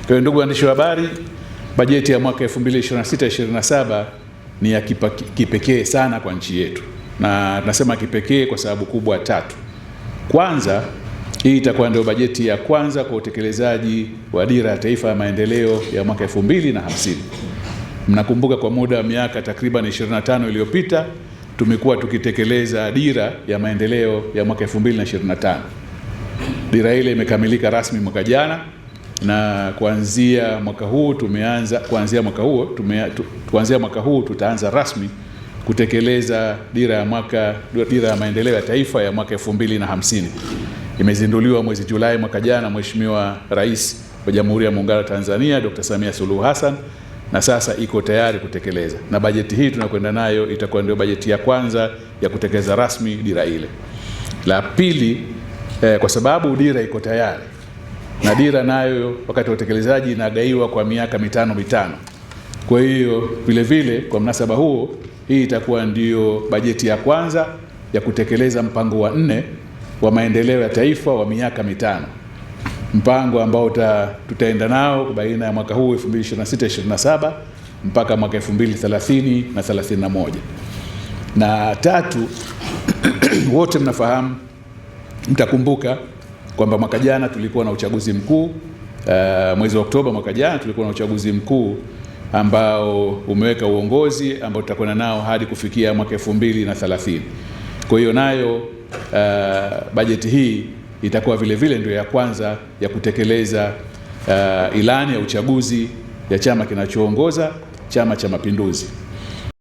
Kwa hiyo ndugu waandishi wa habari, bajeti ya mwaka 2026/27 ni ya kipekee sana kwa nchi yetu, na tunasema kipekee kwa sababu kubwa tatu. Kwanza, hii itakuwa ndio bajeti ya kwanza kwa utekelezaji wa dira ya taifa ya maendeleo ya mwaka 2050. Mnakumbuka kwa muda wa miaka takriban 25 iliyopita tumekuwa tukitekeleza dira ya maendeleo ya mwaka 2025. Dira ile imekamilika rasmi mwaka jana, na kuanzia mwaka huu tutaanza rasmi kutekeleza dira ya maendeleo ya taifa ya mwaka 2050. Imezinduliwa mwezi Julai mwaka jana Mheshimiwa Rais wa Jamhuri ya Muungano wa Tanzania Dr. Samia Suluhu Hassan, na sasa iko tayari kutekeleza. Na bajeti hii tunakwenda nayo itakuwa ndio bajeti ya kwanza ya kutekeleza rasmi dira ile. La pili, kwa sababu dira iko tayari, na dira nayo wakati wa utekelezaji inagaiwa kwa miaka mitano. Kwa hiyo vile vile kwa mnasaba huo, hii itakuwa ndio bajeti ya kwanza ya kutekeleza mpango wa 4 wa maendeleo ya taifa wa miaka 5. Mpango ambao tutaenda nao baina ya mwaka huu 2026/27 mpaka mwaka 2030 na 31. Na tatu, wote mnafahamu, mtakumbuka kwamba mwaka jana tulikuwa na uchaguzi mkuu, mwezi wa Oktoba mwaka jana tulikuwa na uchaguzi mkuu ambao umeweka uongozi ambao tutakwenda nao hadi kufikia mwaka 2030. Kwa hiyo nayo bajeti hii itakuwa vile vile ndio ya kwanza ya kutekeleza ilani ya uchaguzi ya chama kinachoongoza, Chama cha Mapinduzi.